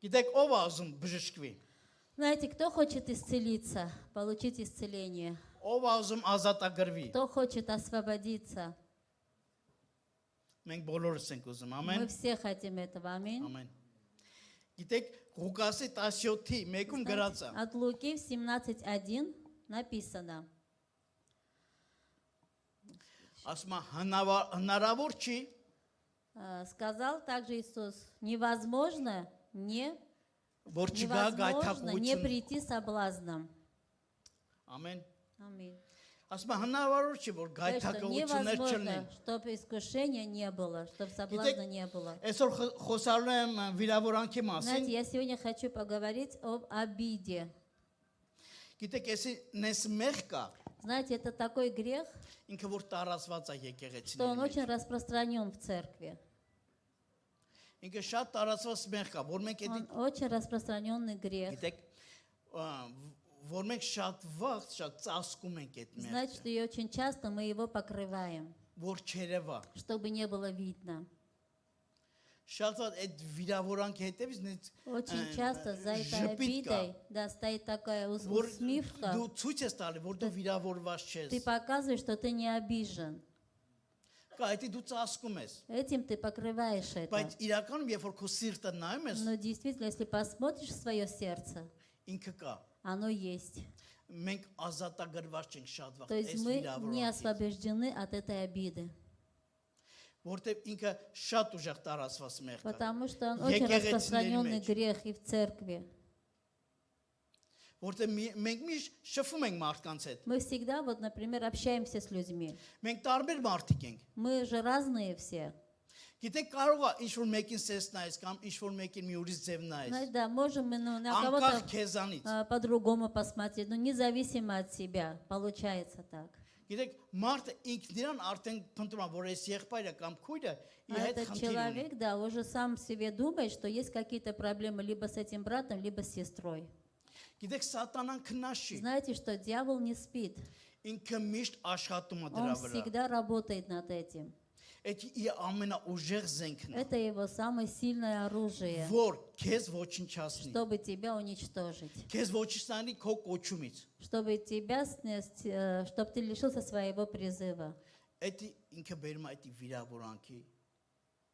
Գիտեք ով ազում բժշկվի։ Знаете, кто хочет исцелиться, получить исцеление? Ով ազում ազատագրվի։ Кто хочет освободиться? Մենք բոլորս ենք ուզում, Мы ամեն։ все хотим этого, аминь. Ամեն։ Գիտեք Ղուկասի 17-ի 1-ում գրած է։ От Луки в 17:1 написано. Ասում է հնարավոր չի Сказал также Иисус, невозможно не որ չգա невозможно не գայթակղություն։ прийти соблазном. Ամեն։ Аминь. Ասում է հնարավոր չի որ То есть, что գայթակղություններ չլինեն։ невозможно, чтобы искушения не было, чтобы соблазна не было. Այսօր խոսալու եմ վիրավորանքի մասին։ Знаете, я сегодня хочу поговорить об обиде. Գիտեք, էսի նես մեղ կա, Знаете, это такой грех, ինքը որ տարածված է что он եկեղեցիների очень մեջ։ распространен в церкви. Ինքը շատ տարածված մեղ կա, որ մենք Он էդի очень распространенный грех. գիտեք, որ մենք շատ վաղ, շատ ծածկում ենք այդ Значит, что մեղքը, и очень часто мы его покрываем, որ չերևա։ чтобы не было видно. Շատ վաղ այդ վիրավորանքի հետևից նենց Очень часто за этой ժպիտ կա, обидой, да, стоит такая որ усмивка. դու ցույց ես տալի, որ դու վիրավորված չես։ Ты показываешь, что ты не обижен. Կա, դա դու ծածկում ես։ Этим ты покрываешь это. Բայց իրականում երբ որ քո սիրտը նայում ես, Но действительно, если посмотришь в свое сердце, ինքը կա։ оно есть. Մենք ազատագրված չենք շատ վաղ То есть այս мы не վիրավորանքից, освобождены от этой обиды. որտեղ ինքը շատ ուժեղ տարածված մեղ կա։ Потому что он очень Եկեղեցիների распространенный մեջ, грех и в церкви. որտեղ մենք միշտ շփվում ենք մարդկանց հետ։ Мы всегда, вот, например, общаемся с людьми. Մենք տարբեր մարդիկ ենք։ Мы же разные все. Գիտեք, կարող է ինչ-որ մեկին սես նայես կամ ինչ-որ мեկին մի ուրիշ ձև նայես։ Знаете, да, можем мы на Անկախ кого-то քեզանից։ по-другому посмотреть, но независимо от себя. Получается так. Գիտեք, մարդը ինքն իրան արդեն փնտրում է, որ այս եղբայրը կամ քույրը իր А հետ этот խնդիր ունի։ человек, да, уже сам себе думает, что есть какие-то проблемы либо с этим братом, либо с сестрой. Գիտեք, սատանան քնաշի։ Знаете, что дьявол не спит. Ինքը միշտ աշխատում է դրա Он վրա։ всегда работает над этим. Այդ իր ամենաուժեղ զենքն է, Это его самое сильное оружие, որ քեզ ոչնչացնի։ чтобы тебя уничтожить. Քեզ ոչնչացնի քո կոչումից։ Чтобы тебя, чтобы ты лишился своего призыва. Այդ ինքը բերում է այդ վիրավորանքի,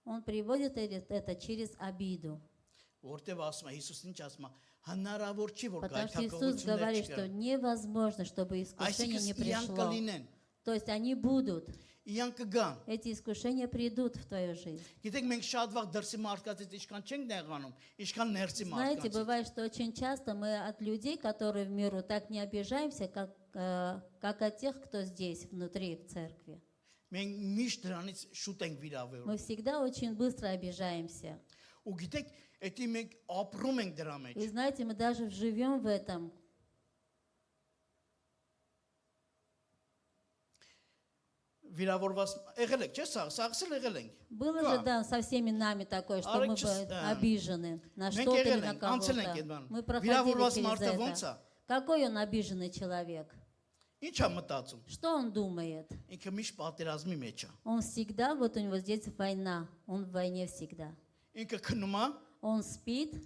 Он приводит это через обиду. որտեվ ասում է Հիսուսն ինչ ասում է, հնարավոր չի որ Потому что Иисус говорит, что գայթակղություններ չկա։ невозможно, чтобы искушение не Այսինքն իրան пришло. կլինեն, То есть они будут, իրան կգան։ эти искушения придут в твою жизнь. Գիտեք, մենք շատ վաղ дырսի մարդկանցից ինչքան չենք նեղանում, ինչքան ներսի Знаете, մարդկանցից։ бывает, что очень часто мы от людей, которые в миру, так не обижаемся, как от тех, кто здесь, внутри, в церкви. Մենք միշտ դրանից շուտ ենք վիրավորվում։ Мы всегда очень быстро обижаемся. Ու գիտեք, դա մենք ապրում ենք դրա մեջ։ И знаете, мы даже живем в этом. Վիրավորված եղել եք, չէ՞, սաղսել եղել ենք։ Было Как? же, да, со всеми нами такое, что мы обижены на Մենք что-то или եղել на ենք, անցել ենք кого-то. այդ բան։ Мы проходили Վիրավորված через մարդը ո՞նց է։ это. Какой он обиженный человек? Ինչ է մտածում։ Что он думает? Ինքը միշտ պատերազմի մեջ է։ Он всегда, вот у него здесь война, он в войне всегда. Ինքը քնում է Он спит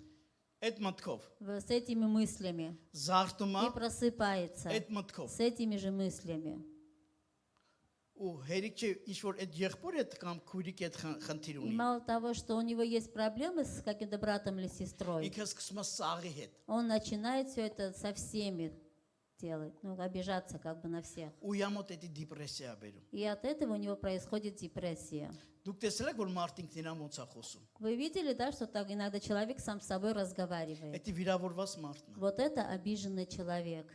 այդ մտքով, с этими мыслями զարթում է и просыпается այդ մտքով։ с этими же мыслями. Ու հերիք չէ ինչ որ այդ եղբորը հետ կամ քույրիկի հետ խնդիր И ունի։ мало того, что у него есть проблемы с каким-то братом или сестрой, Ինքը սկսում է սաղի հետ։ он начинает все это со всеми делать, ну, обижаться как бы на всех. Ու ямոտ էդի դիպրեսիա բերում։ И от этого у него происходит депрессия. Դուք տեսել եք որ մարդինք իրան ոնց է խոսում։ Вы видели, да, что так иногда человек сам с собой разговаривает? Էդի վիրավորված մարդն է, Вот это обиженный человек,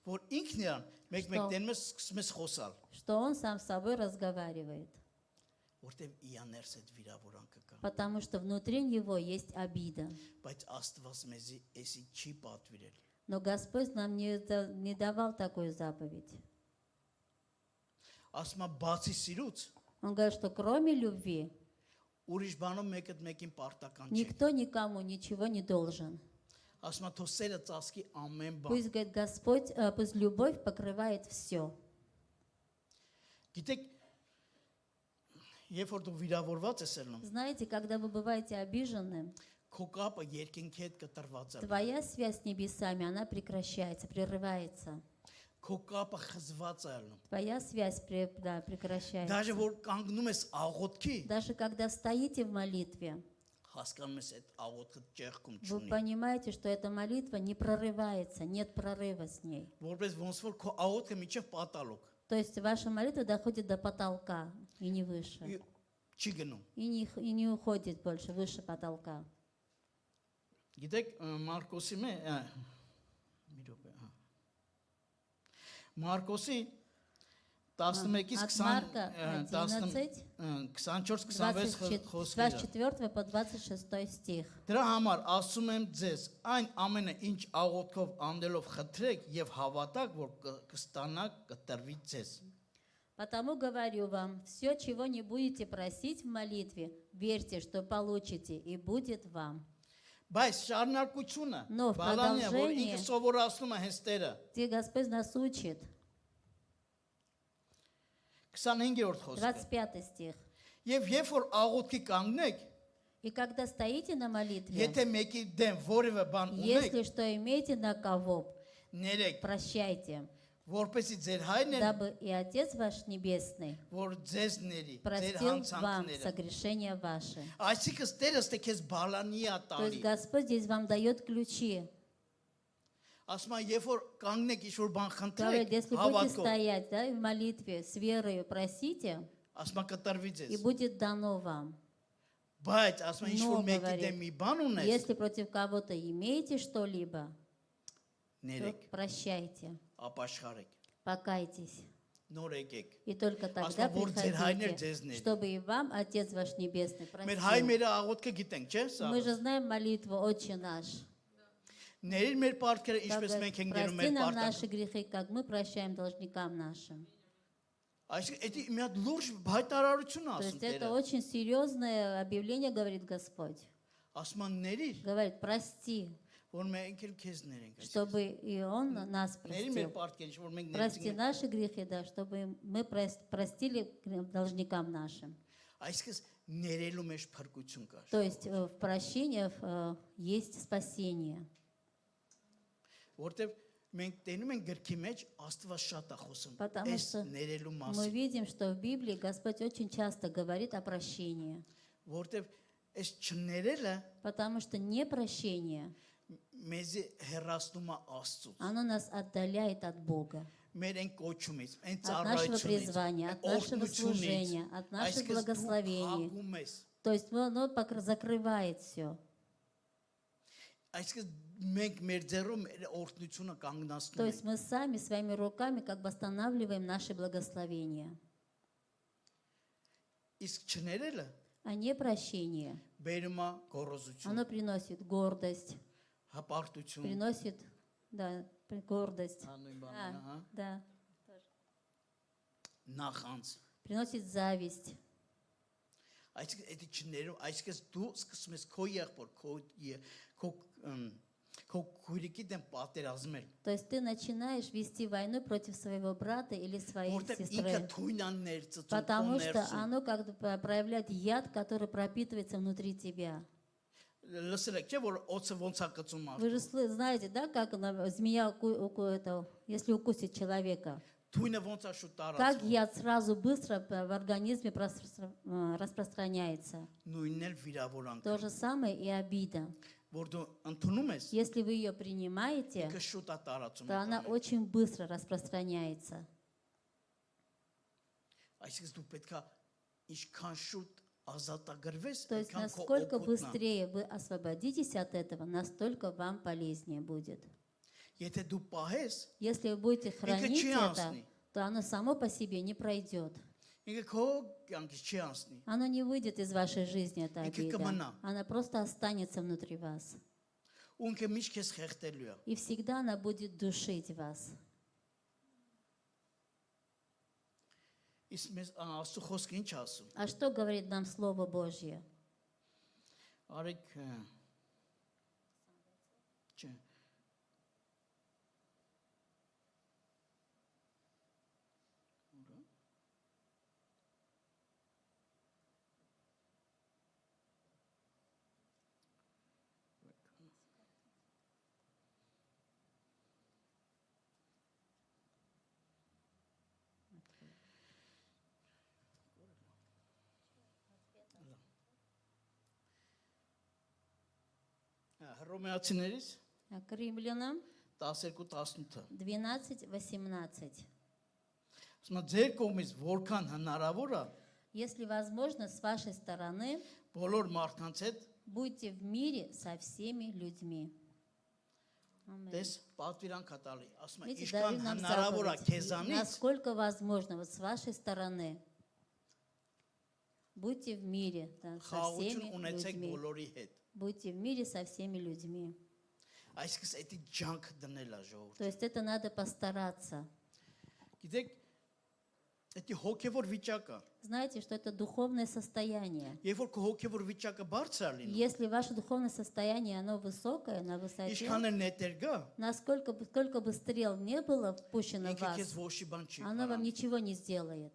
որ ինքն իրան մեկ-մեկ դենում է սկսում է խոսալ, что он сам с собой разговаривает, որտեվ իր ներս այդ վիրավորանքը կա։ потому что внутри него есть обида. Բայց Աստված մեզի էսի չի պատվիրել։ Но Господь нам не давал такую заповедь. Ասում է բացի սիրուց Он говорит, что кроме любви ուրիշ բանով մեկը մեկին պարտական չի։ никто никому ничего не должен. Ասում է թող սերը ծածկի ամեն բան։ Пусть, говорит Господь, пусть любовь покрывает все. Գիտեք, երբ որ դու վիրավորված ես ելնում, Знаете, когда вы бываете обиженным, քո կապը երկինքի հետ կտրված է։ Твоя связь с небесами, она прекращается, прерывается. Քո կապը խզված է ալնում։ Твоя связь Դաժե прекращается. որ կանգնում ես աղոթքի, Даже когда стоите в молитве, հասկանում ես այդ աղոթքը ճեղքում вы չունի։ понимаете, что эта молитва не прорывается, нет прорыва с ней. Որպես ոնց որ քո աղոթքը միջև պատալոք То есть ваша молитва доходит до потолка и не выше. չի գնում։ И не уходит больше, выше потолка. Գիտեք Մարկոսի մի րոպե, Մարկոսի 11-ից От 20 Марка 11, 24-26 խոսքերը։ 24 по 26 стих. Դրա համար ասում եմ ձեզ, այն ամենը ինչ աղոթքով անդելով խնդրեք եւ հավատաք, որ կստանաք, կտրվի ձեզ։ Потому говорю вам, все, чего не будете просить в молитве, верьте, что получите, и будет вам. Բայց շարունակությունը Но в բալանիա, որ продолжение- ինքը սովորացնում է հենց Տերը։ Где Господь нас учит. 25-րդ խոսքը։ 25 стих. Եվ երբ որ աղոթքի կանգնեք, И когда стоите на молитве, եթե մեկի դեմ որևէ բան ունեք, если что имеете на кого, ներեք, прощайте, որպեսզի ձեր հայրն էլ дабы и Отец ваш Небесный որ ձեզ ների, ձեր простил вам հանցանքները։ согрешения ваши. Այսինքն Տերը ստե քեզ բալանի է То есть տալի։ Господь здесь вам дает ключи. Ասում է, երբ որ կանգնեք ինչ որ բան Говорит, խնդրեք, если будете հավատքով, стоять, да, в молитве с верою просите, ասում է каտրվի и ձեզ։ будет дано вам. Բայց ասում է, ինչ Но, որ մեկի говорит, դեմ մի բան ունես, Если против кого-то имеете что-либо, то ներեք, прощайте, ապաշխարեք, покайтесь. նոր եկեք։ И только тогда որ ձեր հայրն էլ ձեզ приходите, ների։ чтобы и вам Отец ваш Небесный Մեր հայ простил. մեր աղոթքը գիտենք, չէ՞, սա։ Мы же знаем молитву «Отче наш». Ների մեր պարտքերը Как ինչպես говорит, մենք ենք ներում прости մեր нам պարտքը։ наши грехи, как мы прощаем должникам нашим. Այսինքն, դա մի հատ լուրջ հայտարարություն է То ասում есть это Տերը։ очень серьезное объявление, говорит Господь. Ասում է, ների, Говорит, прости, որ մենք էլ քեզ ներենք։ чтобы и Он нас Ների մեր простил. պարտքերը, որ մենք Прости ներենք։ наши грехи, да, чтобы мы простили должникам нашим. Այսինքն, ներելու մեջ փրկություն կա։ То есть в прощении есть спасение. Որտեվ մենք տենում ենք գրքի մեջ Աստված շատ է խոսում։ Потому Այս что ներելու Мы մասին, видим, что в Библии Господь очень часто говорит о прощении. որտեվ այս չներելը Потому что непрощение, մեզ հերացնում է Աստծուց։ оно нас отдаляет от Бога, Մեր այն կոչումից, այն от нашего ծառայությունից, призвания, от нашего служения, от наших благословений. То есть оно закрывает все. Այսինքն մենք մեր ձեռով մեր օրհնությունը То կանգնացնում есть ենք։ мы сами своими руками как бы останавливаем наши благословения. Իսկ չներելը А непрощение, բերում է գոռոզություն, оно приносит гордость, հպարտություն, приносит, да, гордость, անույն բանն, հա, да, նախանց։ приносит зависть. Այսինքն այդ չներում, այսինքն դու սկսում ես քո եղբոր, քո քույրիկի դեմ պատերազմել, То есть ты начинаешь вести войну против своего брата или своей որտեղ ինքը сестры, թույնան ներծծում, потому что ներսում։ оно как бы проявляет яд, который пропитывается внутри тебя. Լսել եք, չէ՞ որ օծը ոնց է կծում Вы же մարդու։ знаете, да, как змея, если укусит человека, Թույնը ոնց է շուտ как տարածվում։ яд сразу быстро в организме распространяется. Նույնն էլ վիրավորանք, То же самое и обида. որ դու ընդունում ես, Если вы ее принимаете, ինքը շուտ է տարածում։ то она очень быстро распространяется. Այսինքն դու պետք է ինչքան шут ազատագրվես, То есть այնքան քո насколько օգուտն է։ быстрее вы освободитесь от этого, настолько вам полезнее будет. Եթե դու պահես, Если вы будете хранить չի это, անցնի։ то оно само по себе не пройдет. ինքը քո կյանքից չի անցնի։ Оно не выйдет из вашей жизни, эта И обида. кикамана. Она просто останется внутри вас. Ու ինքը միշտ քեզ խեղդելու է։ И всегда она будет душить вас. Իսկ մեզ Աստծո խոսքը ինչ ասում։ А что говорит нам Слово Божье? Արեք Չէ։ Հռոմեացիներից К римлянам 12:18։ 12:18. Ասում է ձեր կողմից որքան հնարավոր է Если возможно, с вашей стороны, բոլոր մարդկանց հետ будьте в мире со всеми людьми. Амен. դες պատվիրանք տալի։ Ասում է Видите, իշքան Давид нам հնարավոր է заповедь. քեզանից Насколько возможно, вот с вашей стороны, будьте в мире да, со խաղաղություն всеми ունեցեք людьми. բոլորի հետ։ Будьте в мире со всеми людьми. Այսինքն էդի ջանք դնել է ժողովուրդ։ То есть это надо постараться. Գիտեք, էդի հոգևոր վիճակը, Знаете, что это духовное состояние. երբ որ քո հոգևոր վիճակը բարձր է լինում, Если ваше духовное состояние, оно высокое, на высоте, իշքան էլ նետեր գա, сколько бы стрел не было впущено в ինքը քեզ вас, ոչի բան չի оно вам կարող։ ничего не сделает.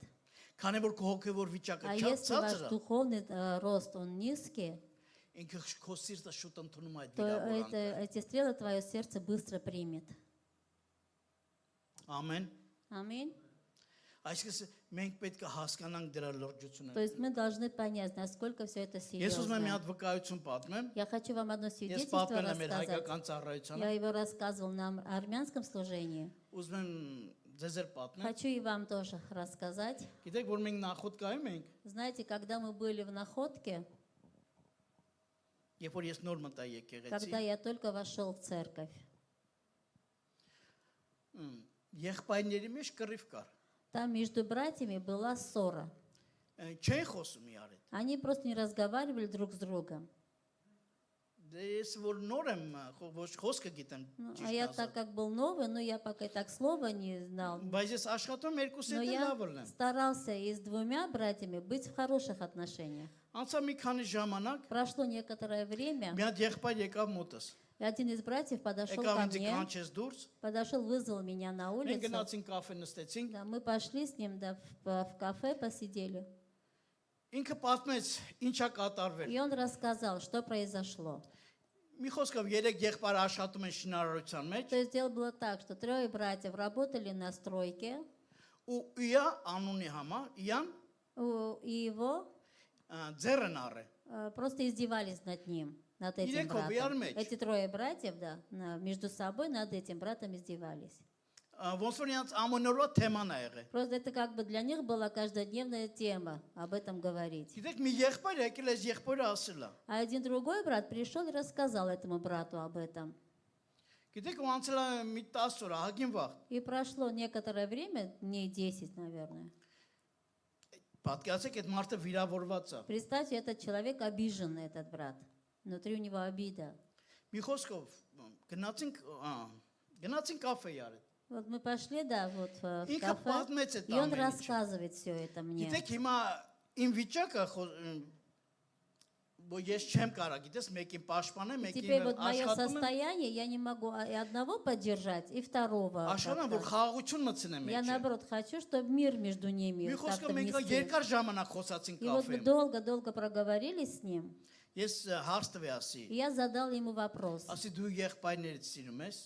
Քանի որ քո հոգևոր վիճակը А շատ если ваш ցածր է, духовный рост, он низкий, ինքը քո սիրտը շուտ ընդունում է այդ то վիրավորանքը։ эти стрелы твое сердце быстро примет. Ամեն։ Аминь. Այսինքն մենք պետք է հասկանանք դրա լրջությունը։ То есть мы должны понять, насколько все это Ես ուզում եմ մի серьезно. հատ վկայություն պատմեմ։ Я хочу вам одно Ես свидетельство պատմել եմ մեր рассказать. հայկական ծառայությանը։ Я его рассказывал на армянском служении. Ուզում եմ ձեզ էլ պատմեմ։ Хочу и вам тоже рассказать. Գիտեք, որ մենք նախոտ կայում ենք, Знаете, когда мы были в Находке, երբ որ ես նոր մտա եկեղեցի, когда я только вошел в церковь, եղբայրների մեջ կռիվ կար։ там между братьями была ссора. Չէին խոսում իրար հետ։ Они просто не разговаривали друг с другом. Դե ես որ նոր եմ, ոչ խոսքը գիտեմ, Ну, а ճիշտ я ասած։ так как был новый, но я пока и так слова не знал. Բայց ես աշխատում երկուսի Но հետ я լավ լինեմ։ старался и с двумя братьями быть в хороших отношениях. Անցա մի քանի ժամանակ, Прошло некоторое время, մի хат եղբայր եկավ մոտս։ и один из братьев подошел Եկավ ко ինձ мне, կանչեց դուրս, подошел, вызвал меня на մենք улицу. գնացինք կաֆե նստեցինք։ Да, мы пошли с ним да, в кафе, посидели. Ինքը պատմեց ինչա կատարվել։ И он рассказал, что произошло. Մի խոսքով երեք եղբայր աշխատում են շինարարության մեջ, То есть дело было так, что трое братьев работали на стройке, ու իա անունի համար, իան и его ձեռն առե։ просто издевались над ним, над этим Իրենք ով իրար братом. մեջ։ Эти трое братьев, да, между собой над этим братом издевались. Ոնց որ իրանց ամենօրյա թեման է եղել։ Просто это как бы для них была каждодневная тема об этом говорить. Գիտեք, մի եղբայր եկել է, եղբայրը ասել է։ А один другой брат пришел и рассказал этому брату об этом. Գիտեք, ու անցել է մի 10 օր, ահագին վաղ։ И прошло некоторое время, дней 10, наверное. Պատկերացեք, այդ մարդը վիրավորված է։ Представьте, этот человек обиженный, этот брат. Внутри у него обида. Մի խոսքով գնացինք կաֆե yarել։ Вот мы пошли, да, вот в Ինքը кафе, պատմեց այդ и он ամեն ինչը։ рассказывает все это мне. Գիտեք, հիմա իմ վիճակը որ ես չեմ կարա, գիտես, մեկին պաշտպանեմ, Теперь մեկին вот мое աշխատում եմ, состояние, я не могу и одного поддержать, и второго. աշխատում, որ как-то. խաղաղություն մտցնեմ Я մեջ։ наоборот хочу, чтобы мир между ними Մի как-то խոսքով մենք внести. երկար ժամանակ խոսացինք И вот мы կաֆեում։ долго-долго проговорили с ним, Ես հարց տվի ասի։ и я задал ему вопрос. Ասի դու եղբայրներից սիրում ես։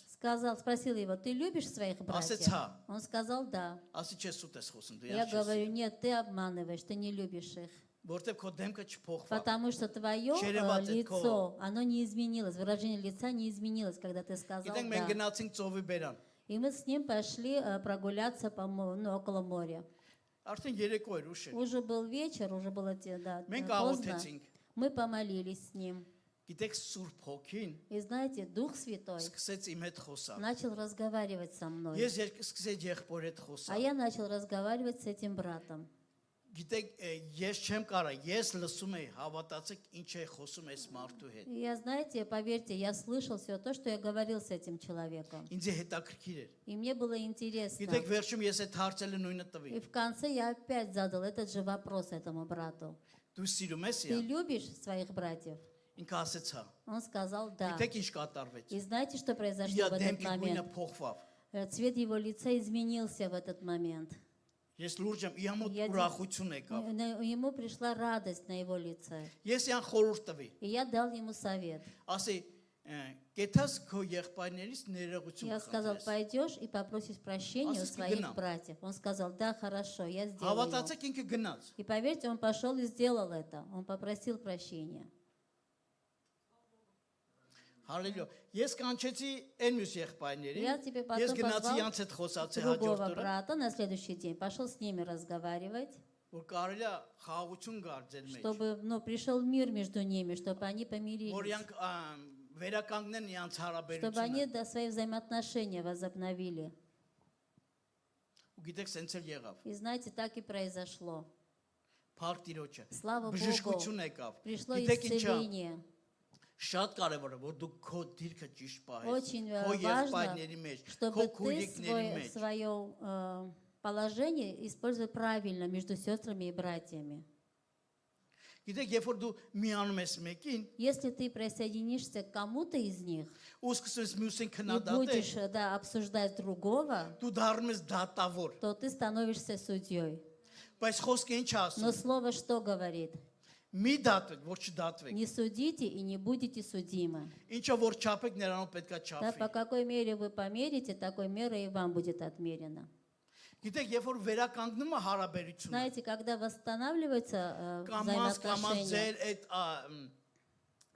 Спросил его, ты любишь своих братьев? Ասեցա։ Он сказал, да. Ասի չես սուտ ես խոսում, դու Я ես չես։ говорю, нет, ты обманываешь, ты не любишь их. Որտեվ քո դեմքը չփոխվա։ Потому что твое Черевато лицо, оно не изменилось, выражение лица не изменилось, когда ты сказал Գիտենք մենք да. գնացինք ծովի բերան։ И мы с ним пошли прогуляться около моря. Արդեն երեկո էր ուշ էր։ Уже был вечер, уже было да, Մենք поздно. աղոթեցինք։ Мы помолились с ним. Գիտեք Սուրբ Հոգին И знаете, Дух Святой սկսեց իմ հետ խոսալ։ начал разговаривать со мной. Ես սկսեցի եղբոր հետ А խոսալ։ я начал разговаривать с этим братом. Գիտեք, ես չեմ կարա, ես լսում եի, հավատացեք, ինչ է խոսում այս մարդու հետ։ И я, знаете, поверьте, я слышал все то, что я говорил с этим человеком. Ինձ հետաքրքիր էր։ И мне было интересно. Գիտեք, վերջում ես այդ հարցերը նույնը И տվի։ в конце я опять задал этот же вопрос этому брату. Դու սիրում ես Ты իա։ любишь своих братьев? Ինքը ասեց հա։ Он сказал да. Գիտեք ինչ կատարվեց։ И знаете, что произошло Իր в этот դեմքի գույնը момент? փոխվավ։ Цвет его лица изменился в этот момент. Ես լուրջ եմ, իր մոտ Я ուրախություն եկավ։ Ему пришла радость на его лице. Ես իան խորհուրդ տվի։ И я дал ему совет. Ասի, կեթաս քո եղբայրներից ներողություն Я сказал, խնդրես։ пойдешь и попросишь прощения у Асис своих кгнал. братьев. Он сказал, да, хорошо, я сделаю. Հավատացեք ինքը գնաց։ И поверьте, он пошел и сделал это. Он попросил прощения. Հալելույա։ Ես կանչեցի այն մյուս եղբայրներին։ Я тебе Ես потом գնացի позвал յանց հետ խոսացի другого հաջորդ օրը, брата на следующий день, пошел с ними разговаривать, որ կարելի է խաղաղություն գար ձեր մեջ։ чтобы, пришел мир между ними, чтобы они Որ помирились, յանք վերականգնեն յանց чтобы они հարաբերությունը։ свои взаимоотношения возобновили. Ու գիտեք, սենց էլ եղավ։ И знаете, так и произошло. Փառք Տիրոջը։ Слава Богу, Բժշկություն եկավ։ пришло Գիտեք ինչա, исцеление. շատ կարևոր է, որ դու քո դիրքը ճիշտ պահես։ Очень Քո важно, եղբայրների մեջ, քո чтобы ты քույրիկների մեջ։ свое положение использовал правильно между сестрами и братьями. Գիտեք, երբ որ դու միանում ես մեկին, Если ты присоединишься к кому-то из них ու սկսում ես մյուսին и քննադատել, будешь обсуждать другого, դու դառնում ես դատավոր։ то ты становишься судьей. Բայց խոսքը ինչ Но ասում։ слово что говорит? Մի դատվեք, որ չդատվեք։ Не судите и не будете судимы. Ինչը որ չափեք, նրանով պետքա Да, по չափվի։ какой мере вы померите, такой мерой и вам будет отмерено. Գիտեք, երբ որ վերականգնում է հարաբերությունը, Знаете, когда восстанавливаются կամած взаимоотношения, ձեր այդ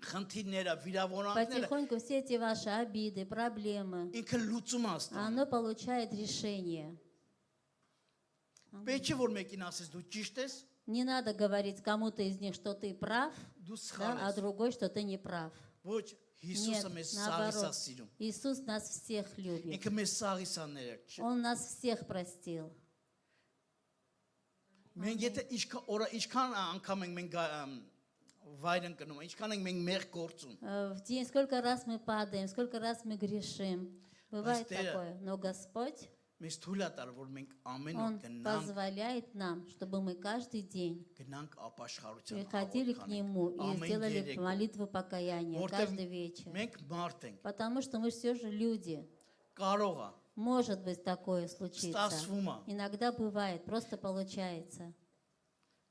խնդիրները, վիրավորանքները потихоньку все эти ваши обиды, проблемы, ինքը լուծում է ստանում։ оно получает решение. Պետք է որ մեկին ասես դու ճիշտ ես, Не надо говорить кому-то из них, что ты прав, դու да, սխալ а ես։ другой, что ты не прав. Ոչ, Հիսուսը Нет, մեզ սաղիս է наоборот. սիրում։ Иисус нас всех любит. Ինքը մեզ սաղիս է ներել։ Он нас всех простил. Մենք եթե ինչքան անգամ ենք մենք վայր ընկնում, ինչքան ենք մենք մեր գործում։ В день сколько раз мы падаем, сколько раз мы грешим. Бывает Пастыря, такое. Но Господь, Մեզ թույլ է տալ, որ մենք ամեն օր Он գնանք, позволяет нам, чтобы мы каждый день գնանք ապաշխարության приходили к Нему и Ամեն сделали երեկո։ молитву покаяния Որտեղ каждый вечер. մենք մարդ ենք, Потому что мы все же люди. կարող է, Может быть такое случиться. ստացվում է, Иногда бывает, просто получается.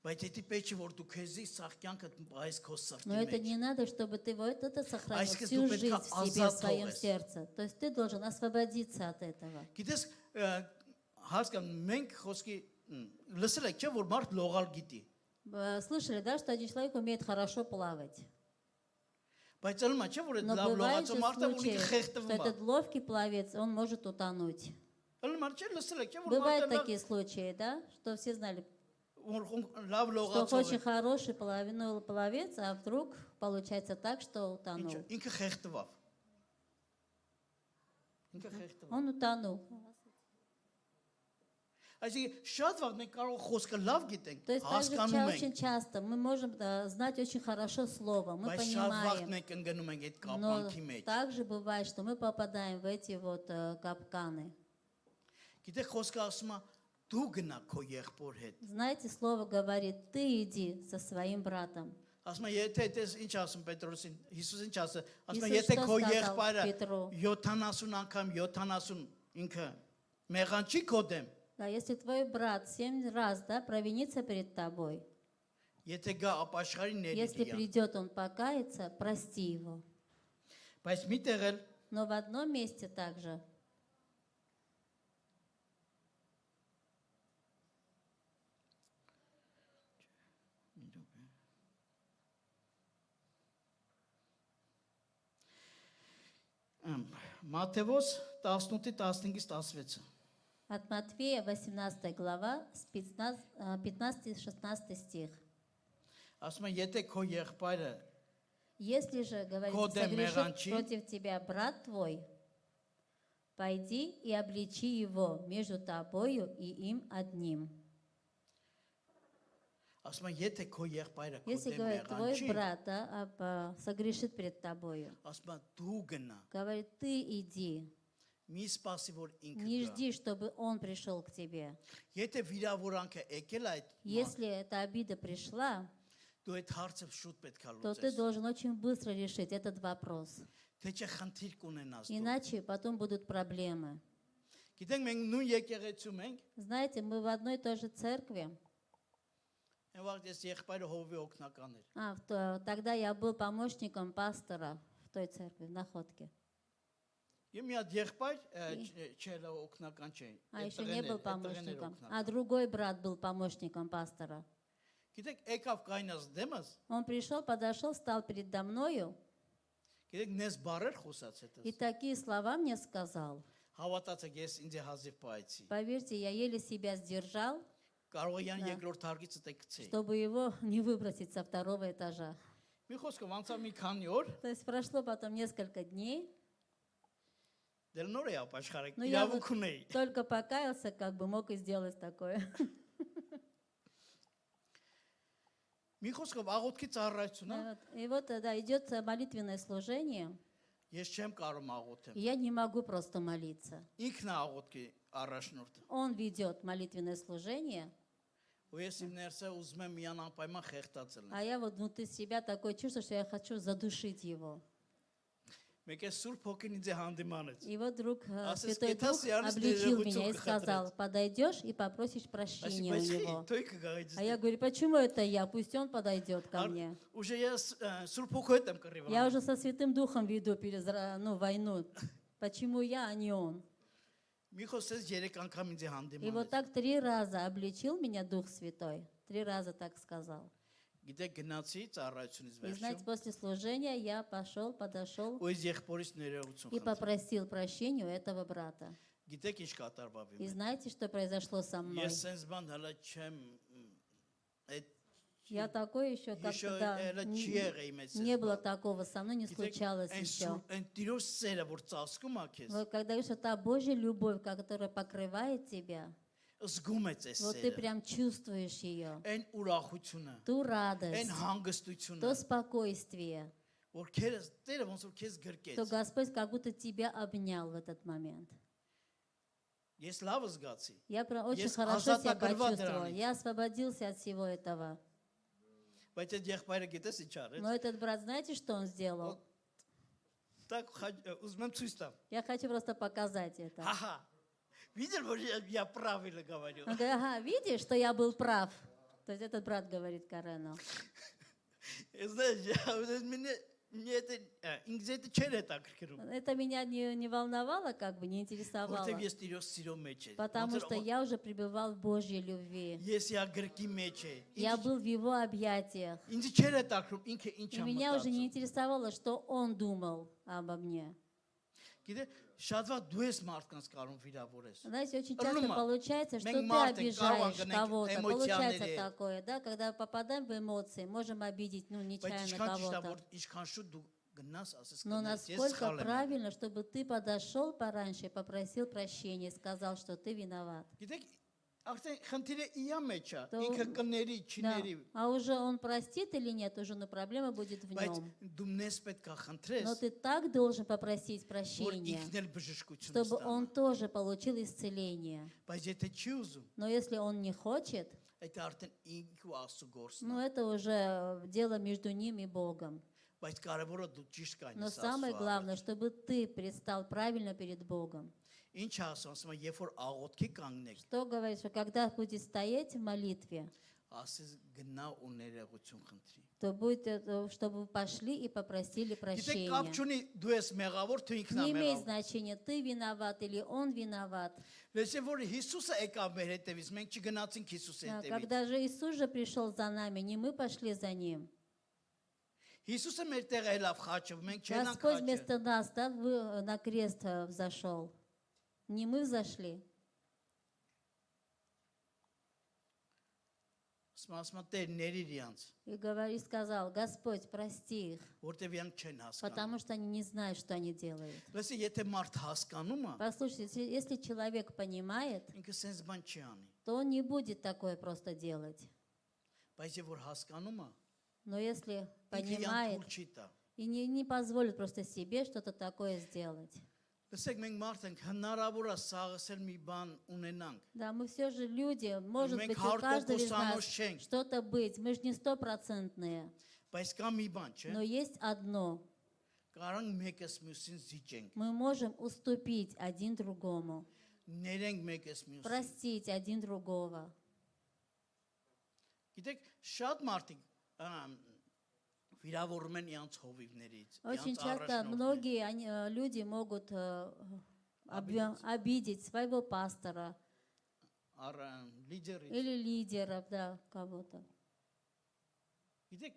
բայց եթե պետք է որ դու քեզի սաղ կյանքդ այս քո Но սրտի это մեջ։ не надо, чтобы ты вот это сохранил Այսինքն всю դու պետք է жизнь в себе, в ազատ своем թողես։ сердце. То есть ты должен освободиться от этого. Գիտես, հասկանում մենք խոսքի լսել եք, չէ՞ որ մարդ լողալ գիտի։ Слышали, да, что один человек умеет хорошо плавать. Բայց ելնա չէ՞ որ այդ Но լավ бывают же լողացող մարդը ունի случаи, խեղդվում что է։ этот ловкий пловец, он может утонуть. Ելնա չէ՞ լսել եք, չէ՞ որ Бывают մարդը такие случаи, да, что все знали, լավ что լողացող очень է։ хороший пловец, а вдруг получается так, что утонул. Ինքը խեղդվավ։ Ինքը խեղդվավ։ Он утонул. Այսինքն շատ վաղ մենք կարող խոսքը лав գիտենք, То есть также հասկանում очень ենք, часто мы можем знать очень хорошо слово, мы բայց շատ վաղ понимаем. մենք ընկնում ենք այդ Но կապանքի մեջ։ также бывает, что мы попадаем в эти вот капканы. Գիտեք խոսքը ասում է դու գնա քո եղբոր հետ։ Знаете, слово говорит, ты иди со своим братом. Ասում է եթե դες ինչ ասում Պետրոսին, Հիսուս ինչ ասը, ասում է Հիսուս եթե šta քո сказал եղբայրը Պետրո։ 70 անգամ 70 ինքը մեղան չի քո դեմ, Да, если твой брат 7 раз, да, провинится перед тобой, եթե գա ապաշխարի если ներիր։ придет он покаяться, прости его. Բայց մի տեղ էլ Но в одном месте также Մատթեոս 18:15-ից 16։ от Матфея 18 глава с 15-16 стих. Ասում է եթե քո եղբայրը Если же, говорится, Кодем согрешит меганчи. против тебя брат твой, пойди и обличи его между тобою и им одним. ասում է եթե քո եղբայրը քո Если, դեմ говорит, твой մեղան չի, брат согрешит перед тобою, ասում է դու գնա, говорит, ты иди, մի սպասի որ ինքը не գա։ жди, чтобы он пришел к тебе. Եթե վիրավորանքը եկել այդ, Если эта обида пришла, դու այդ հարցը շուտ պետք է то ты լուծես։ должен очень быстро решить этот вопрос. Թե չէ խնդիր կունենաս դու։ Иначе потом будут проблемы. Գիտենք մենք նույն եկեղեցում ենք, Знаете, мы в одной и той же церкви. այն վաղ ես եղբայրը հովի օգնական էր։ Тогда я был помощником пастора в той церкви, в Находке. Եմ մի հատ եղբայր չէ օգնական չէ։ А еще не был помощником. А другой брат был помощником пастора. Գիտեք եկավ կայնած դեմս, Он пришел, подошел, стал передо мною. Գիտեք, նես բարեր խոսած И հետս։ такие слова мне сказал. Հավատացեք, ես ինձ հազիվ պայեցի։ Поверьте, я еле себя сдержал, Կարող է յան Да. երկրորդ հարկից տեկցի։ чтобы его не выбросить со второго этажа. Մի խոսքով անցավ մի քանի օր, То есть прошло потом несколько дней, դեռ նոր է ապաշխարեք, но я вот իրավունք ունեի։ только покаялся, как бы мог и сделать такое. Մի խոսքով աղոթքի ծառայությունն И вот да, идет молитвенное служение, ես չեմ կարող աղոթեմ։ и я не могу просто молиться. Ինքն է աղոթքի առաջնորդը։ Он ведет молитвенное служение, Ու ես իմ ներսը ուզում եմ միան անպայման խեղտացել։ а я вот внутри себя такое чувство, что я хочу задушить его. Մեկ է Սուրբ Հոգին ինձ հանդիմանեց։ И вот вдруг Ասես, Святой «Կեթաս Дух Յանիս обличил ներողություն меня и сказал, կխնդրեց»։ подойдешь и попросишь Այսինքն прощения у բայց него. թույք գայից։ А я говорю, почему это я? Пусть он подойдет ко мне. Ուժը ես Սուրբ Հոգու հետ եմ կռիվ Я անում։ уже со Святым Духом веду войну. Почему я, а не он? Մի խոսես 3 անգամ ինձ И вот հանդիմանեց։ так 3 раза обличил меня Дух Святой. 3 раза так сказал. Գիտեք գնացի ծառայությունից И знаете, վերջում։ после служения я подошел Ու ես եղբորից ներողություն и խնդրի։ попросил прощения у этого брата. Գիտեք ինչ կատարվավ И իմ։ знаете, что произошло со мной? Ես sense բան հələ չեմ այդ Я такой еще еще как-то, да, հələ չի եղել իմ այդ не было sense-ը։ такого со мной, не случалось еще. Այն տիրոջ սերը որ ծածկում է քեզ, Вот когда видишь, та Божья любовь, которая покрывает тебя, զգում ես այս вот ты սերը։ прям чувствуешь ее, Այն ուրախությունը, ту այն радость, հանգստությունը, то спокойствие, որ քեզ Տերը ոնց որ քեզ что գրկեց։ Господь как будто тебя обнял в этот момент. Ես լավ զգացի։ Очень Ես хорошо себя ազատագրված почувствовал. դրանից։ Я освободился от всего этого. Բայց այդ եղբայրը գիտես ինչ արեց։ Но этот брат, знаете, что он сделал? Так ուզում եմ ցույց տամ։ Я хочу просто показать это. Հահա։ Видел, որ я правильно говорю։ Он говорит, ага, видишь, что я был прав? То есть этот брат говорит Карену. Знаешь, мне это ինձ это չէր հետաքրքրում։ Это меня не волновало, как бы не интересовало. Որտեվ ես Տիրոջ սիրո մեջ եմ։ Потому что я уже пребывал в Божьей любви. Ես իա գրքի մեջ եմ։ Я был в его объятиях. Ինձ չէր հետաքրում ինքը ինչ И է меня уже не մտածում։ интересовало, что он думал обо мне. Գիտե, շատ ვა դու ես մարդկանց կարող վիրավորես։ Знаете, очень Румба, часто получается, что մենք ты մարդ ենք, обижаешь կարող ենք кого-то. Получается էմոցիաների, такое, да, когда попадаем в эмоции, можем обидеть, Բայց нечаянно ինչքան ճիշտ է, кого-то. որ ինչքան шուտ դու գնաս, ասես Но կնես, ես насколько սխալ եմ։ правильно, чтобы ты подошел пораньше, попросил прощения, сказал, что ты виноват. Գիտեք, արդեն խնդիրը իա մեջ է, То- ինքը կների, Да. չների, А уже он простит или нет, уже но проблема будет в բայց нем. դու նես պետք է խնդրես, Но ты так должен попросить որ прощения, ինքն էլ բժշկություն чтобы он ստանա։ тоже получил исцеление. Բայց եթե չի ուզում, Но если он не хочет, այդ արդեն ինքու Աստծո գործն ну է։ это уже дело между ним и Богом. Բայց կարևորը դու ճիշտ Но կանես самое Աստծո։ главное, чтобы ты предстал правильно перед Богом. Ինչ ասում եմ, երբ որ աղոթքի կանգնեք, Что говорит, что когда будет стоять в молитве, ասես գնա ու ներողություն խնդրի։ то будет, чтобы вы пошли и попросили Գիտեք, прощения. կապ չունի դու ես մեղավոր, თუ ինքն է Не имеет մեղավոր։ значения, ты виноват или он виноват. Լսե որ Հիսուսը եկավ մեր հետևից, մենք չգնացինք Հիսուսի Да, հետևից։ когда же Иисус же пришел за нами, не мы пошли за ним. Հիսուսը մեր տեղը ելավ խաչը, մենք չենանք Господь խաչը։ вместо нас, да, на крест взошел. Не мы взошли. Ասում Տեր ների իրանց, И сказал, Господь, прости их, որտեվ իրանք չեն հասկանում։ потому что они не знают, что они делают. Լսի, եթե մարդ հասկանում է, Послушайте, если человек понимает, ինքը sense բան չի անի։ то он не будет такое просто делать. Բայց եթե որ հասկանում է, Но если ինքը իրան понимает թույլ չի տա։ и не позволит просто себе что-то такое сделать. Լսեք, մենք մարդ ենք, հնարավոր է սաղսել մի բան ունենանք։ Да, мы все же люди, может Мы быть, у քարտոկոս каждого из нас անոց չենք։ что-то быть, мы же не стопроцентные. Բայց կա մի բան, չէ՞։ Но есть одно, Կարանք մեկս մյուսին զիջենք։ мы можем уступить один другому, Ներենք մեկս մյուսին։ простить один другого. Գիտեք, շատ մարդիկ վիրավորում են իրանց հովիվներից, Очень իրանց часто առաջնորդներից։ многие люди могут обидеть своего пастора Լիդերից։ или лидера, да, кого-то. Գիտեք,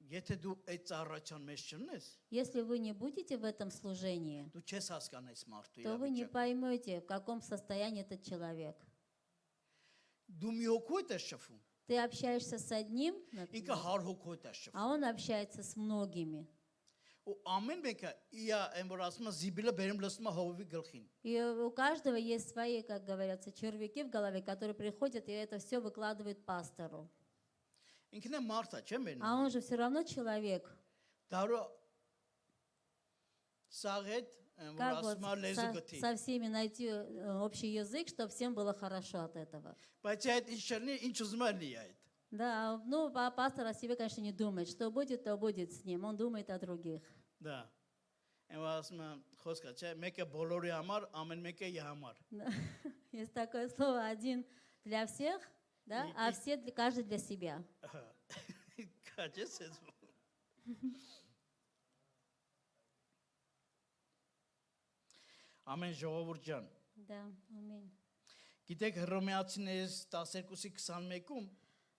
Եթե դու այդ ծառայության մեջ չնես, Если вы не будете в этом служении, դու չես հասկանես մարդու то вы не իրավիճակը։ поймете, в каком состоянии этот человек. Դու մի հոգու ես շփում, Ты общаешься с одним, ինքը 100 հոգու է շփում։ а он общается с многими. Ու ամեն մեկը իա այն որ ասում է զիբիլը բերեմ լսում է հովի գլխին։ И у каждого есть свои, как говорится, червяки в голове, которые приходят и это все выкладывают пастору. Ինքն է մարդա, չէ՞ մերն։ А он же все равно человек. Դարո սաղետ որ Как вот ասում է լեզու գտի։ со всеми найти общий язык, чтобы всем было хорошо от этого. Բայց այդ ինչ չլինի, ինչ ուզում է լինի այդ։ Да, ну, пастор о себе, конечно, не думает. Что будет, то будет с ним. Он думает о других. Դա։ Այն որ ասում է խոսքը, չէ՞, մեկը բոլորի համար, ամեն մեկը իր համար։ Да. Есть такое слово один для всех, да, а все каждый для себя. Քաչես ես։ Ամեն ժողովուրդ ջան։ Да, аминь. Գիտեք Հռոմեացիներից 12:21-ում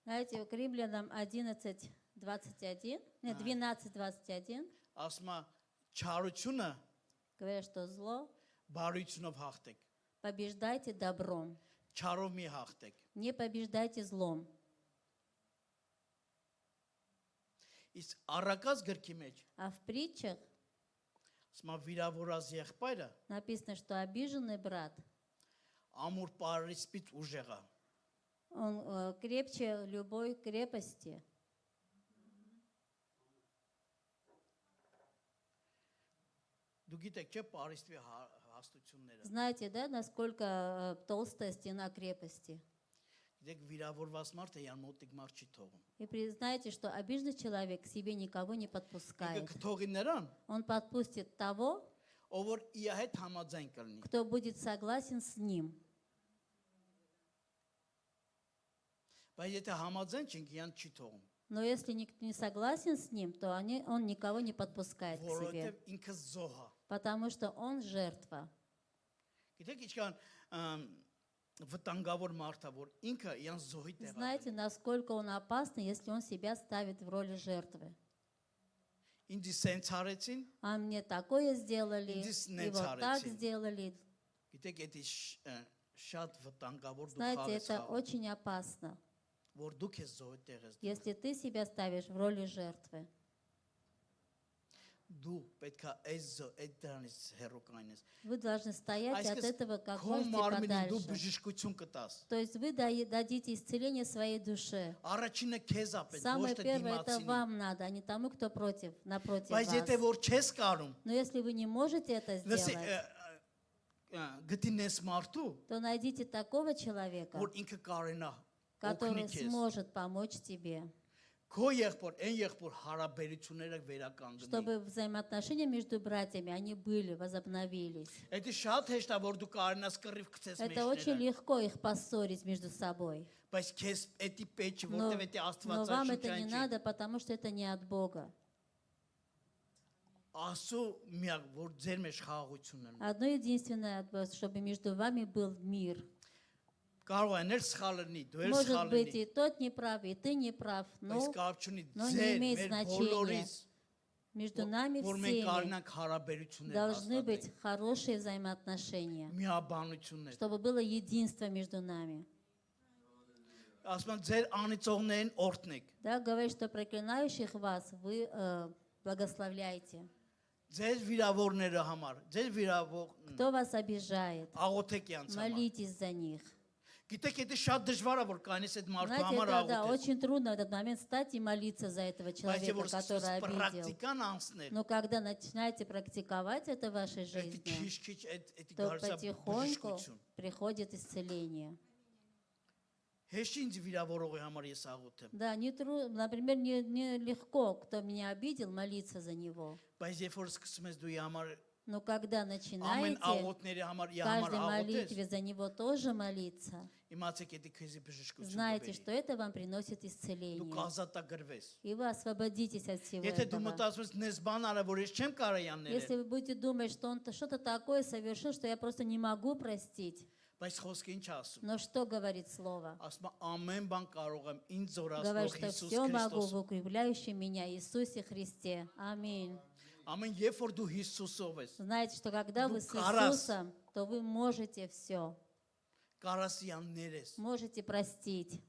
Знаете, к Римлянам 11:21, нет, 12:21 ասում է չարությունը говорят, что зло բարույցունով հաղթեք, побеждайте добром, չարով մի հաղթեք։ не побеждайте злом. Իսկ առակած գրքի մեջ А в притчах ասում է վիրավորած եղբայրը написано, что обиженный брат, ամուր պարից պիտ ուժեղա։ он крепче любой крепости. Դու գիտեք չէ պարիստվի հաստությունները։ Знаете, да, насколько толстая стена крепости? Գիտեք վիրավորված մարդը յան մոտիկ մարդ չի թողում։ И знаете, что обиженный человек к себе никого не Ինքը подпускает. կթողի նրան, Он подпустит того, ով որ իր հետ համաձայն կլինի։ кто будет согласен с ним. Բայց եթե համաձայն չենք, յան չի թողում, Но если никто не согласен с ним, то он никого не подпускает к себе. որովհետև ինքը զոհ է։ Потому что он жертва. Գիտեք ինչքան վտանգավոր մարդ է, որ ինքը յան զոհի տեղ է։ Знаете, насколько он опасный, если он себя ставит в роли жертвы. Ինձ սենց արեցին, А мне такое сделали, Иди и вот так нецарեցին։ сделали. գիտեք դա շատ вытանգավոր դու Знаете, խաղես это խաղում, очень опасно, որ դու քեզ զոհի տեղ ես։ если ты себя ставишь в роли жертвы. Դու պետքա այդ դրանից հեռու կայնես։ Вы должны стоять от этого как քո можете մարմինին դու подальше. բժշկություն կտաս։ То есть вы дадите исцеление своей душе. Առաջինը քեզ է պետք, ոչ Самое թե первое, это դիմացինին։ вам надо, а не тому, кто напротив Բայց եթե вас. որ չես կարում, Но если вы не можете это լսի сделать, գտնես մարդու, то найдите такого человека, որ ինքը կարենա օգնի который քեզ։ сможет помочь тебе, Քո եղբոր, այն եղբոր հարաբերությունները վերականգնի։ чтобы взаимоотношения между братьями, они были, возобновились. Դա շատ հեշտ է, որ դու կարենաս կռիվ գցես Это очень մեջները։ легко их поссорить между собой. Բայց քեզ դա պետք չէ, Но, որտեվ դա но вам это Աստվածաշնչային не չի։ надо, потому что это не от Бога. Ասու միակ, որ ձեր մեջ խաղաղությունն ունի։ Одно единственное, чтобы между вами был мир. Կարող է նել սխալ լինի, դու էլ Может սխալ быть, լինի, и тот не прав, и ты не прав, բայց но կապ չունի но не ձեր, имеет մեր значения. բոլորիս, между нами որ մենք всеми կարենանք հարաբերություններ должны быть հաստատենք, хорошие взаимоотношения, միաբանություններ։ чтобы было единство между нами. Ասում են ձեր անիծողներին օրհնեք, Да, говорит, что проклинающих вас вы благословляете. ձեր վիրավորները համար, ձեր վիրավոր Кто вас обижает, աղոթեք յանց համար։ молитесь за них. Գիտեք, դա շատ դժվար է, որ կանես այդ մարդու Знаете, համար это да, աղոթես։ очень трудно в этот момент встать и молиться за этого Բայց человека, որ который обидел. պրակտիկան անցնել, Но когда начинаете практиковать это в вашей դա жизни, քիչ-քիչ այդ то գարսա потихоньку բժշկություն։ приходит исцеление. Հեշտ ինձ վիրավորողի համար ես աղոթեմ, Да, не трудно, например, не легко, кто меня обидел, молиться за него. բայց երբ որ սկսում ես дու համար Но когда ամեն начинаете աղոթների համար իր համար каждой աղոթես, молитве за него тоже молиться, իմացեք դա քեզի բժշկություն знаете, կբերի։ что это вам приносит Դու исцеление. կազատագրվես։ И вы освободитесь от всего Եթե դու этого. մտածում ես նես բան արա, որ ես չեմ կարող յաննել, Если вы будете думать, что он что-то такое совершил, что я просто не могу простить, Բայց խոսքը ինչ ասում։ Но что говорит Слово? Ասում է ամեն բան կարող եմ ինձ Говорит, զորացնող что Հիսուս все могу Քրիստոս։ в укрепляющем меня Иисусе Христе. Аминь. Ամեն երբ որ դու Հիսուսով ես, Знаете, что когда вы с Карас. Иисусом, то вы можете все, կարասյաններ ես։ можете простить.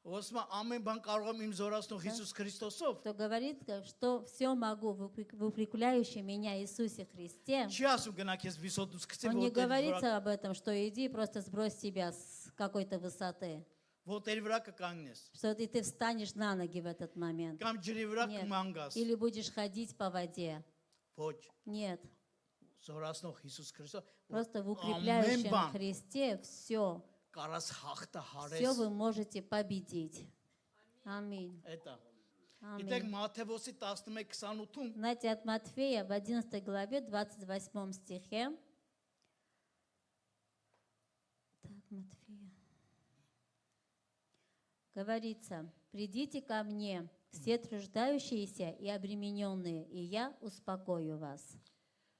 Ասում է ամեն բան կարող եմ իմ զորացնող Հիսուս Քրիստոսով։ Кто говорит, что все могу в укрепляющем меня Иисусе Христе, Չի ասում գնա քեզ վիսոտուց գցի он не ոտերի վրա, говорится об этом, что иди просто сбрось себя с какой-то высоты, ոտերի вրա կկանգնես։ что и ты встанешь на ноги в этот момент. Կամ ջրի վրա Нет. կմանգաս։ Или будешь ходить по воде. Ոչ, Нет. զորացնող Հիսուս Քրիստոս։ Просто в ամեն укрепляющем բան Христе все, կարաս հաղթը все հարես։ вы можете победить. Аминь. Էտա։ Аминь. Գիտեք Մատթեոսի 11:28-ում Знаете, от Матфея в 11 главе, 28 стихе. Так, Матфея. Говорится, «Придите ко мне, все труждающиеся и обремененные, и я успокою вас».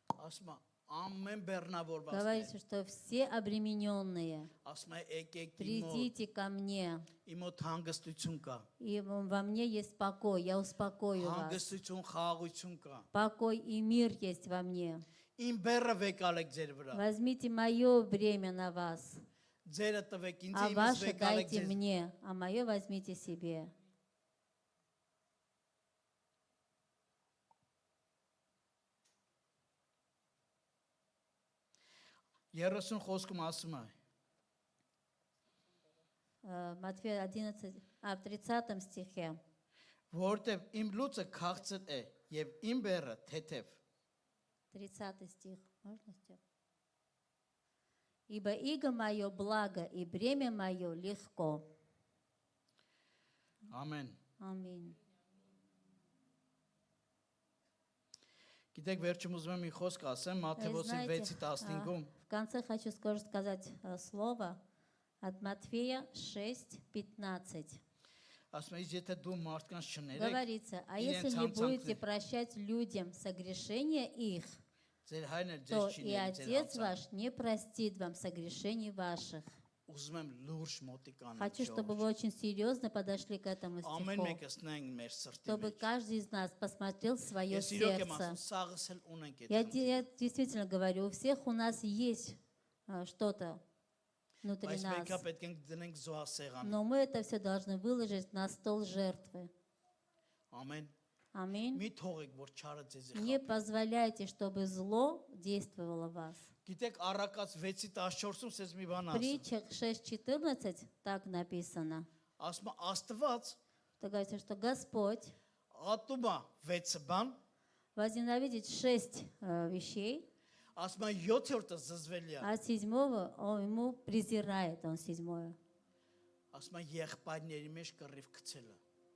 ասում է ամեն բեռնավորվածներ։ Говорится, что все обремененные, Ասում է եկեք իմ մոտ, придите ко мне, իմ մոտ հանգստություն кա։ и во мне есть покой, я успокою вас. Հանգստություն, խաղաղություն կա։ Покой и мир есть во мне. Իմ բեռը վեկալեք ձեր վրա։ Возьмите мое бремя на вас, Ձերը տվեք ինձ, а իմս ваше վեկալեք дайте ձեզ։ мне, а мое возьмите себе. Երեսուն խոսքում ասում է. Матфея 11, в 30 стихе. Որտեվ իմ լույսը քաղցր է եւ իմ բեռը թեթև։ 30 стих. Можно стих? Ибо иго мое благо, и бремя мое легко. Ամեն։ Аминь. Գիտեք վերջում ուզում եմ մի խոսք ասեմ И Մատթեոսի знаете, 6:15-ում։ в конце хочу сказать слово от Матфея 6:15. Ասում է, եթե դու մարդկանց չներեք, Говорится, а իրենց если не будете հանցանքներ, прощать людям согрешения их, ձեր հայրն էլ то ձեզ չի и ների ձեր Отец հանցանք։ ваш не простит вам согрешений ваших. Ուզում եմ լուրջ մոտիկանալ։ Хочу, чтобы вы очень серьезно подошли к этому Ամեն стиху, մեկս նայենք մեր սրտի чтобы մեջ։ каждый из нас посмотрел в свое Ես իրոք եմ сердце. ասում, սաղս էլ ունենք այդ։ Я действительно говорю, у всех у нас есть что-то внутри Բայց нас, մեկը պետք է դնենք զոհասեղան։ но мы это все должны выложить на стол жертвы. Ամեն։ Аминь. Մի թողեք, որ չարը ձեզ Не խապի։ позволяйте, чтобы зло действовало в вас. Գիտեք Առակաց 6:14-ում ասես մի бан В ասում։ притчах 6:14 так написано. Ասում է Աստված Это говорится, что Господь ատում է 6 բան, возненавидит 6 вещей, ասում է 7-րդը զզվելի է։ а 7-го он ему презирает, он 7-е. Ասում է եղբայրների մեջ կռիվ գցելը։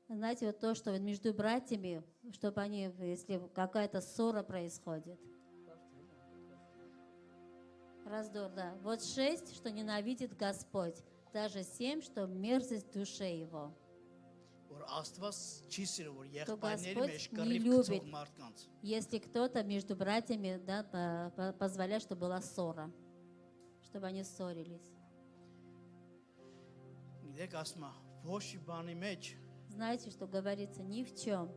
Знаете, вот то, что вот между братьями, чтобы они, если какая-то ссора происходит. Раздор, да. Вот 6, что ненавидит Господь. Даже 7, что мерзость в душе его. Որ Աստված չի սիրում, որ То եղբայրների Господь մեջ не կռիվ любит. գցող մարդկանց։ Если кто-то между братьями, да, позволяет, чтобы была ссора. Чтобы они ссорились. Գիտեք ասում է, ոչ մի բանի մեջ Знаете, что говорится, ни в чем.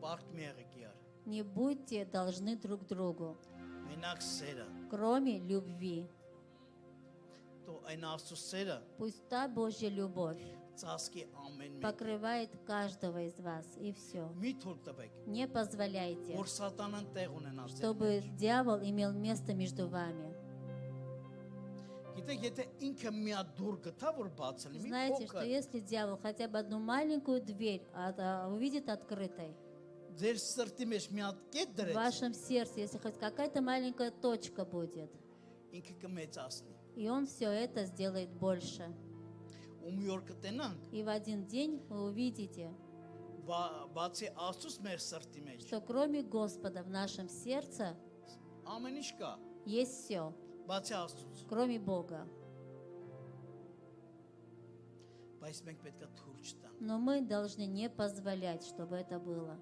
բարդ մի եղեք իրար։ Не будьте должны друг другу, Մենակ սերը, кроме любви. դու այն Աստծո սերը Пусть та Божья любовь ծածկի ամեն մի։ покрывает каждого из вас, и все. Մի թույլ տվեք, Не позволяйте, որ սատանան տեղ ունենա ձեր чтобы մեջ։ дьявол имел место между вами. Գիտեք, եթե ինքը մի հատ դուր գտա, որ բացել, մի Знаете, что փոքր если дьявол хотя бы одну маленькую дверь увидит открытой, ձեր սրտի մեջ մի հատ կետ в դրեց, вашем сердце, если хоть какая-то маленькая точка будет, ինքը կմեծացնի։ и он все это сделает больше. Ու մի օր կտենանք, И в один день вы увидите, բացի Աստծուց մեր սրտի մեջ, что кроме Господа в нашем сердце ամեն ինչ կա, есть все, բացի Աստծուց, кроме Бога. բայց մենք պետք է թույլ չտանք։ Но мы должны не позволять, чтобы это было.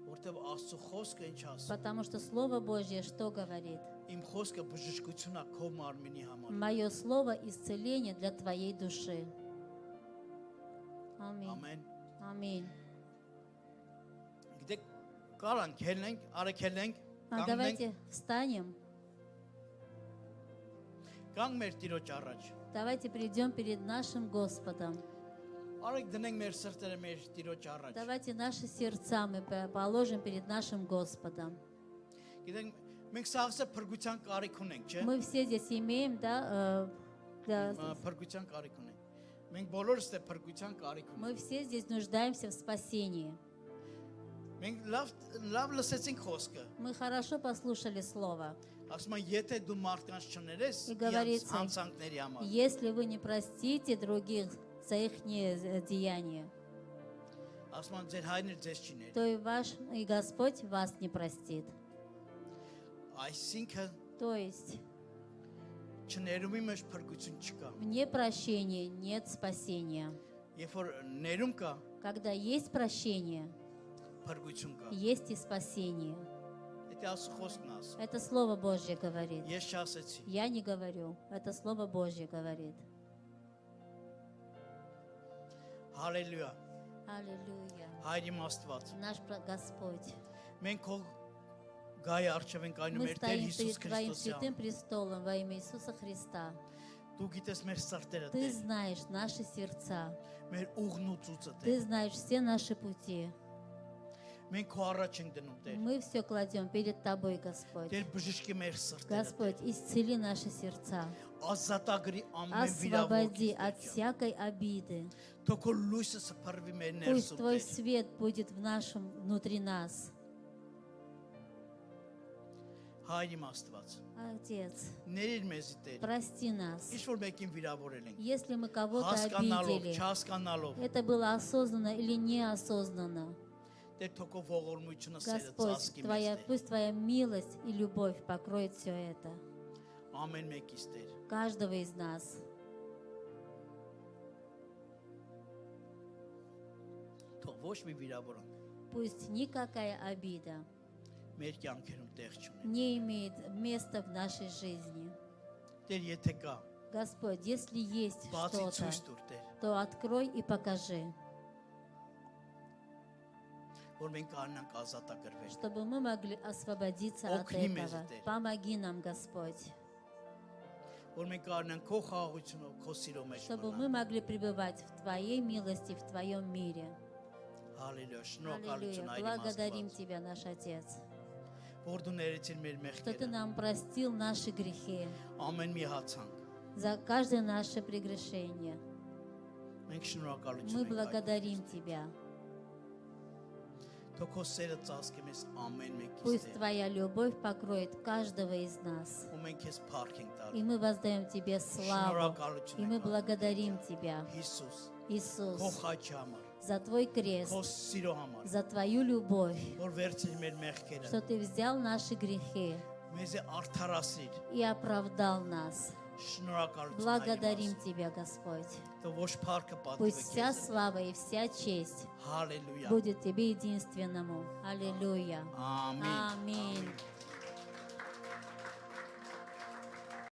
Որտեվ Աստծո խոսքը ինչ ասում։ Потому что Слово Божье что говорит? Իմ խոսքը բժշկություն է քո մարմինի համար։ Мое слово исцеление для твоей души. Аминь. Ամեն։ Аминь. Գիտեք, կարանք հելնենք, արեք հելնենք, կանգնենք, Давайте встанем. կանգ մեր Տիրոջ առաջ։ Давайте придем перед нашим Господом. Արեք դնենք մեր սրտերը մեր Տիրոջ առաջ։ Давайте наши сердца мы положим перед нашим Господом. Գիտենք, մենք սաղսը փրկության կարիք ունենք, չէ՞։ Мы все здесь имеем, да, Փրկության կարիք ունենք։ Մենք բոլորս դե փրկության կարիք ունենք։ мы все здесь нуждаемся в спасении. Մենք լավ լսեցինք խոսքը։ Мы хорошо послушали Слово. Ասում են, եթե դու մարդկանց չներես, И говорится, հանցանքների համար։ если вы не простите других за их деяния, Ասում են, ձեր հայրն էլ ձեզ չի ներ։ то и ваш и Господь вас не простит. Այսինքն То есть չներումի մեջ փրկություն չկա։ вне прощения нет спасения. Երբ որ ներում կա, Когда есть прощение, փրկություն կա։ есть и спасение. Եթե Աստծո խոսքն ասում։ Это Слово Божье говорит. Ես չասեցի։ Я не говорю, это Слово Божье говорит. Հալելույա։ Аллилуйя. Հայր իմ Աստված։ Наш Господь. Մենք քո գայ արժև ենք այնում Мы մեր Տեր стоим Հիսուս перед Твоим Քրիստոսի։ святым престолом во имя Иисуса Христа. Դու գիտես մեր սրտերը Ты Տեր, знаешь наши сердца. մեր ուղն ու ծուծը Ты Տեր։ знаешь все наши пути. Մենք քո առաջ ենք դնում Տեր։ Мы все кладем перед Тобой, Господь. Տեր բժշկի մեր սրտերը։ Господь, исцели наши сердца. Ազատագրի ամեն Освободи վիրավորից։ от всякой обиды. Թող քո լույսը սփռվի մեր Пусть ներսում Твой Տեր։ свет будет в нашем, внутри нас. Հայր իմ Աստված։ Отец, Ներիր մեզի Տեր։ прости нас. Ինչ որ մեկին վիրավորել ենք։ Если мы кого-то Հասկանալով, обидели, չհասկանալով, это было осознанно или неосознанно. Տեր թող քո ողորմությունը սերը Господь, ծածկի մեզ Твоя, Տեր։ пусть Твоя милость и любовь покроет все это. Ամեն մեկից Տեր։ Каждого из нас. Թող ոչ մի վիրավորանք Пусть никакая обида մեր կյանքերում տեղ չունի։ не имеет места в нашей жизни. Տեր, եթե կա, Господь, если есть բացի что-то, ցույց տուր Տեր, то открой и покажи, որ մենք կարողանանք ազատագրվել։ чтобы мы могли освободиться от Օգնի մեզ, этого. Տեր։ Помоги нам, Господь, Որ մենք կարողանանք քո խաղաղությունով, քո սիրո մեջ чтобы մնալ։ мы могли пребывать в Твоей милости, в Твоем мире. Հալելույա, Аллилуйя. շնորհակալություն Այր իմ Благодарим Աստված, Тебя, наш Отец, որ դու ներեցիր մեր что Ты մեղքերը։ нам простил наши грехи, Ամեն մի հացանք։ за каждое наше прегрешение. Մենք շնորհակալություն Мы ենք։ Այր благодарим Тебя. Թող քո սերը ծածկի մեզ ամեն մեկից Пусть Տեր։ Твоя любовь покроет каждого из нас. Ու մենք քեզ փառք ենք И տալու։ мы воздаем Тебе славу. Շնորհակալություն И мы ենք տալու, благодарим Тебя, Հիսուս, Иисус, քո խաչի համար, за Твой քո крест, սիրո համար, за Твою любовь, որ վերցրիր մեր մեղքերը, что Ты взял наши грехи մեզ արդարացրիր։ и оправдал нас. Շնորհակալություն։ Благодарим Тебя, Господь. Թող ոչ փառքը Пусть պատվի вся քեզ։ слава и вся честь Հալելույա։ будет Тебе единственному. Аллилуйя. Ամին։ Аминь.